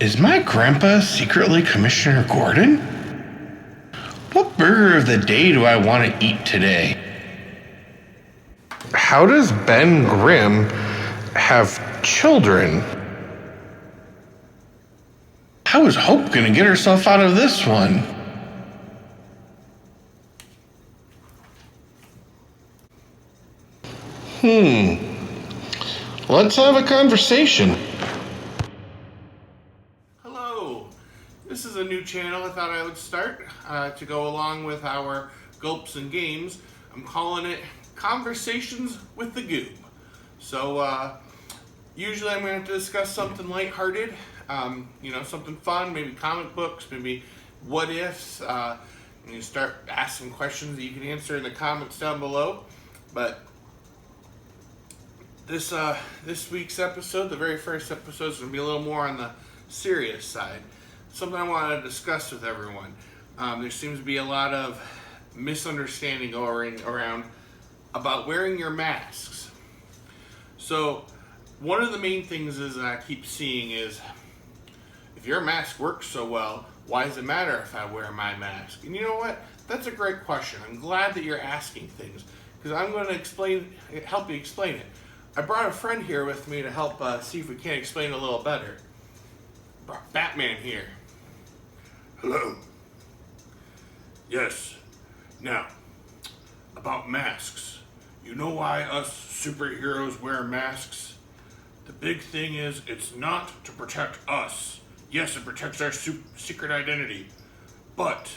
Is my grandpa secretly Commissioner Gordon? What burger of the day do I want to eat today? How does Ben Grimm have children? How is Hope gonna get herself out of this one? Let's have a conversation. Hello, this is a new channel I thought I would start to go along with our Gulps'N'Games. I'm calling it Conversations with the Goob. So usually I'm going to discuss something lighthearted, something fun, maybe comic books, maybe what ifs. You start asking questions that you can answer in the comments down below. But this week's episode, the very first episode, is going to be a little more on the serious side. Something I wanted to discuss with everyone. There seems to be a lot of misunderstanding going around about wearing your masks. So one of the main things is that I keep seeing is, if your mask works so well, why does it matter if I wear my mask? And you know what? That's a great question. I'm glad that you're asking things, because I'm going to help you explain it. I brought a friend here with me to help see if we can explain it a little better. Brought Batman here. Hello. Yes. Now, about masks. You know why us superheroes wear masks? The big thing is, it's not to protect us. Yes, it protects our secret identity. But,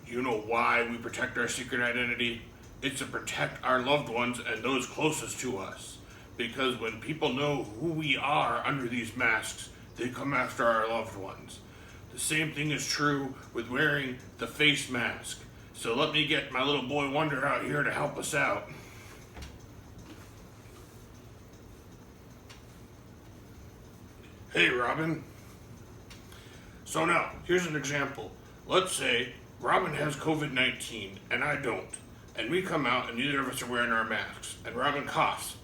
you know why we protect our secret identity? It's to protect our loved ones and those closest to us. Because when people know who we are under these masks, they come after our loved ones. The same thing is true with wearing the face mask. So let me get my little boy Wonder out here to help us out. Hey, Robin. So now, here's an example. Let's say Robin has COVID-19 and I don't. And we come out and neither of us are wearing our masks. And Robin coughs.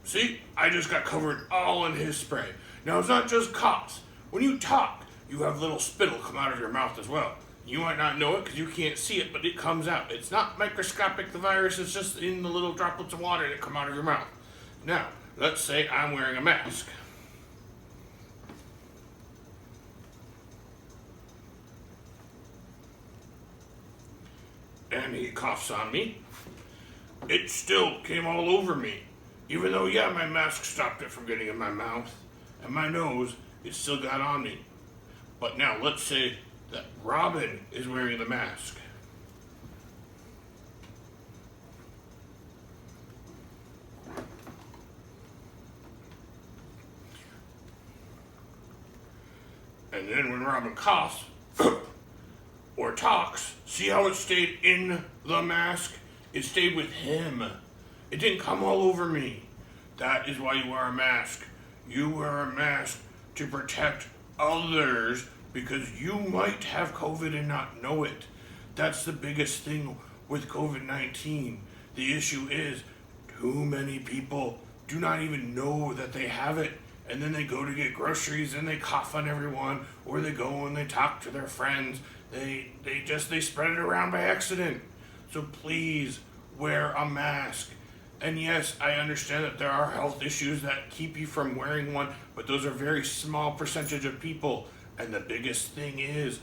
See, I just got covered all in his spray. Now, it's not just coughs. When you talk, you have little spittle come out of your mouth as well. You might not know it because you can't see it, but it comes out. It's not microscopic, the virus is just in the little droplets of water that come out of your mouth. Now, let's say I'm wearing a mask. And he coughs on me. It still came all over me. Even though, yeah, my mask stopped it from getting in my mouth and my nose, it still got on me. But now, let's say that Robin is wearing the mask. And then when Robin coughs or talks, see how it stayed in the mask? It stayed with him. It didn't come all over me. That is why you wear a mask. You wear a mask to protect others because you might have COVID and not know it. That's the biggest thing with COVID-19. The issue is too many people do not even know that they have it. And then they go to get groceries and they cough on everyone, or they go and they talk to their friends. They spread it around by accident. So please wear a mask. And yes, I understand that there are health issues that keep you from wearing one, but those are very small percentage of people. And the biggest thing is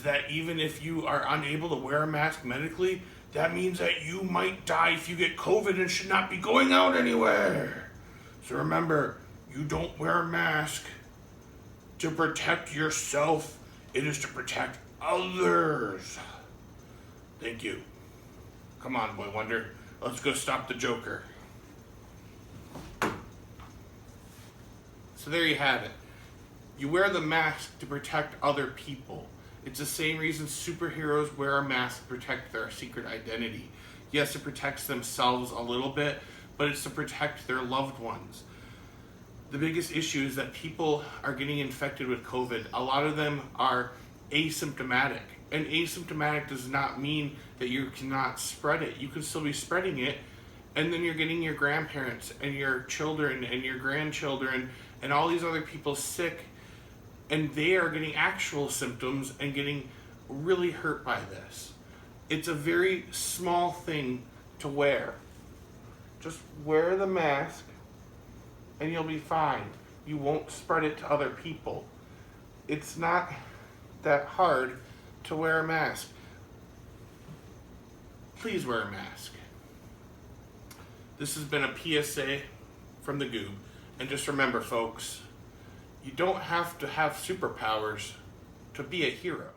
that even if you are unable to wear a mask medically, that means that you might die if you get COVID and should not be going out anywhere. So remember, you don't wear a mask to protect yourself. It is to protect others. Thank you. Come on, Boy Wonder. Let's go stop the Joker. So there you have it. You wear the mask to protect other people. It's the same reason superheroes wear a mask to protect their secret identity. Yes, it protects themselves a little bit, but it's to protect their loved ones. The biggest issue is that people are getting infected with COVID. A lot of them are asymptomatic. And asymptomatic does not mean that you cannot spread it. You can still be spreading it, and then you're getting your grandparents and your children and your grandchildren and all these other people sick and they are getting actual symptoms and getting really hurt by this. It's a very small thing to wear. Just wear the mask and you'll be fine. You won't spread it to other people. It's not that hard to wear a mask. Please wear a mask. This has been a PSA from the Goob. And just remember, folks, you don't have to have superpowers to be a hero.